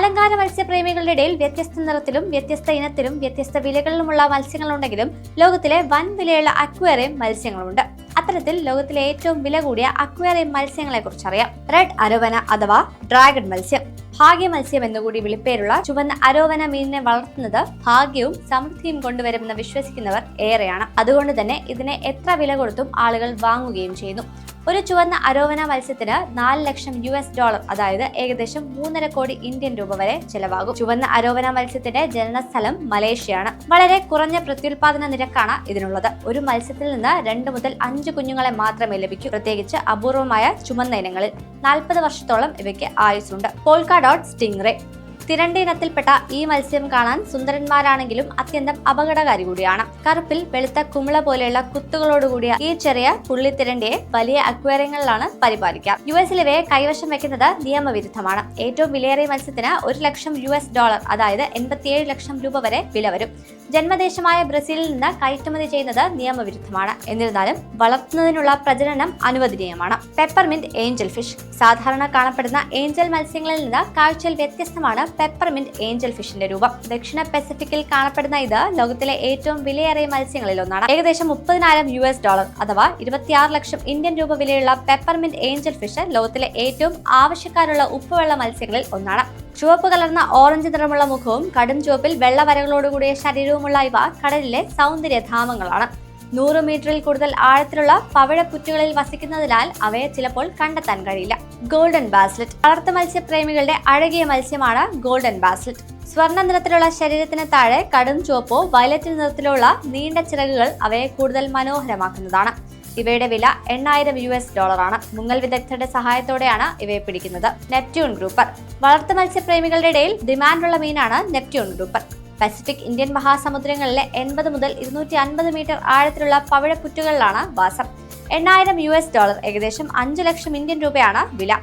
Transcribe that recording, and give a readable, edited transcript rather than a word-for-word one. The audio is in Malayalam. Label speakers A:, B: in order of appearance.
A: അലങ്കാര മത്സ്യപ്രേമികളുടെ ഇടയിൽ വ്യത്യസ്ത നിറത്തിലും വ്യത്യസ്ത ഇനത്തിലും വ്യത്യസ്ത വിലകളിലുമുള്ള മത്സ്യങ്ങളുണ്ടെങ്കിലും ലോകത്തിലെ വൻ വിലയുള്ള അക്വേറിയം മത്സ്യങ്ങളുണ്ട്. അത്തരത്തിൽ ലോകത്തിലെ ഏറ്റവും വില കൂടിയ അക്വേറിയം മത്സ്യങ്ങളെ കുറിച്ചറിയാം. റെഡ് അരോവന അഥവാ ഡ്രാഗൺ മത്സ്യം. ഭാഗ്യ മത്സ്യം എന്നുകൂടി വിളിപ്പേരുള്ള ചുവന്ന അരോവന മീനിനെ വളർത്തുന്നത് ഭാഗ്യവും സമൃദ്ധിയും കൊണ്ടുവരുമെന്ന് വിശ്വസിക്കുന്നവർ ഏറെയാണ്. അതുകൊണ്ട് തന്നെ ഇതിനെ എത്ര വില കൊടുത്തും ആളുകൾ വാങ്ങുകയും ചെയ്യുന്നു. ഒരു ചുവന്ന അരോവന മത്സ്യത്തിന് 4 ലക്ഷം $, അതായത് ഏകദേശം 3.5 കോടി ഇന്ത്യൻ രൂപ വരെ ചെലവാകും. ചുവന്ന അരോവന മത്സ്യത്തിന്റെ ജനനസ്ഥലം മലേഷ്യയാണ്. വളരെ കുറഞ്ഞ പ്രത്യുൽപാദന നിരക്കാണ് ഇതിനുള്ളത്. ഒരു മത്സ്യത്തിൽ നിന്ന് 2 മുതൽ 5 കുഞ്ഞുങ്ങളെ മാത്രമേ ലഭിക്കൂ. പ്രത്യേകിച്ച് അപൂർവമായ ചുമന്ന ഇനങ്ങളിൽ 40 വർഷത്തോളം ഇവയ്ക്ക് ആയുസ്സുണ്ട്. Polka dot സ്റ്റിംഗ്റേ. തിരണ്ട ഇനത്തിൽപ്പെട്ട ഈ മത്സ്യം കാണാൻ സുന്ദരന്മാരാണെങ്കിലും അത്യന്തം അപകടകാരി കൂടിയാണ്. കറുപ്പിൽ വെളുത്ത കുമിള പോലെയുള്ള കുത്തുകളോടുകൂടിയ ഈ ചെറിയ പുള്ളിത്തിരണ്ടയെ വലിയ അക്വേറിയങ്ങളിലാണ് പരിപാലിക്കുക. US ഇവയെ കൈവശം വെക്കുന്നത് നിയമവിരുദ്ധമാണ്. ഏറ്റവും വിലയേറിയ മത്സ്യത്തിന് $1 ലക്ഷം, അതായത് 87 ലക്ഷം രൂപ വരെ വില വരും. ജന്മദേശമായ ബ്രസീലിൽ നിന്ന് കയറ്റുമതി ചെയ്യുന്നത് നിയമവിരുദ്ധമാണ്. എന്നിരുന്നാലും വളർത്തുന്നതിനുള്ള പ്രജനനം അനുവദനീയമാണ്. Peppermint Angel fish. സാധാരണ കാണപ്പെടുന്ന ഏഞ്ചൽ മത്സ്യങ്ങളിൽ നിന്ന് കാഴ്ചയിൽ വ്യത്യസ്തമാണ് പെപ്പർമിന്റ് ഏഞ്ചൽ ഫിഷിന്റെ രൂപം. ദക്ഷിണ പസഫിക്കിൽ കാണപ്പെടുന്ന ഇത് ലോകത്തിലെ ഏറ്റവും വിലയേറിയ മത്സ്യങ്ങളിൽ ഒന്നാണ്. ഏകദേശം $30,000, അഥവാ 26 ലക്ഷം ഇന്ത്യൻ രൂപ വിലയുള്ള പെപ്പർമിന്റ് ഏഞ്ചൽ ഫിഷ് ലോകത്തിലെ ഏറ്റവും ആവശ്യക്കാരുള്ള ഉപ്പുവെള്ള മത്സ്യങ്ങളിൽ ഒന്നാണ്. ചുവപ്പ് കലർന്ന ഓറഞ്ച് നിറമുള്ള മുഖവും കടും ചുവപ്പിൽ വെള്ള വരകളോടുകൂടിയ ശരീരവുമുള്ള ഇവ കടലിലെ സൗന്ദര്യധാമങ്ങളാണ്. 100 മീറ്ററിൽ കൂടുതൽ ആഴത്തിലുള്ള പവിഴപ്പുറ്റുകളിൽ വസിക്കുന്നതിനാൽ അവയെ ചിലപ്പോൾ കണ്ടെത്താൻ കഴിയില്ല. ഗോൾഡൻ ബാസ്ലെറ്റ്. വളർത്തു മത്സ്യപ്രേമികളുടെ അഴകിയ മത്സ്യമാണ് ഗോൾഡൻ ബാസ്ലെറ്റ്. സ്വർണ്ണ നിറത്തിലുള്ള ശരീരത്തിന് താഴെ കടും ചുവപ്പോ വയലറ്റ് നിറത്തിലുള്ള നീണ്ട ചിറകുകൾ അവയെ കൂടുതൽ മനോഹരമാക്കുന്നതാണ്. ഇവയുടെ വില $8,000 ആണ്. മുങ്ങൽ വിദഗ്ധരുടെ സഹായത്തോടെയാണ് ഇവയെ പിടിക്കുന്നത്. Neptune grouper. വളർത്തു മത്സ്യപ്രേമികളുടെ ഇടയിൽ ഡിമാൻഡുള്ള മീനാണ് നെപ്റ്റ്യൂൺ ഗ്രൂപ്പർ. പസഫിക് ഇന്ത്യൻ മഹാസമുദ്രങ്ങളിലെ 80 മുതൽ 250 മീറ്റർ ആഴത്തിലുള്ള പവിഴപ്പുറ്റുകളിലാണ് വാസം. $8,000, ഏകദേശം 5 ലക്ഷം ഇന്ത്യൻ രൂപയാണ് വില.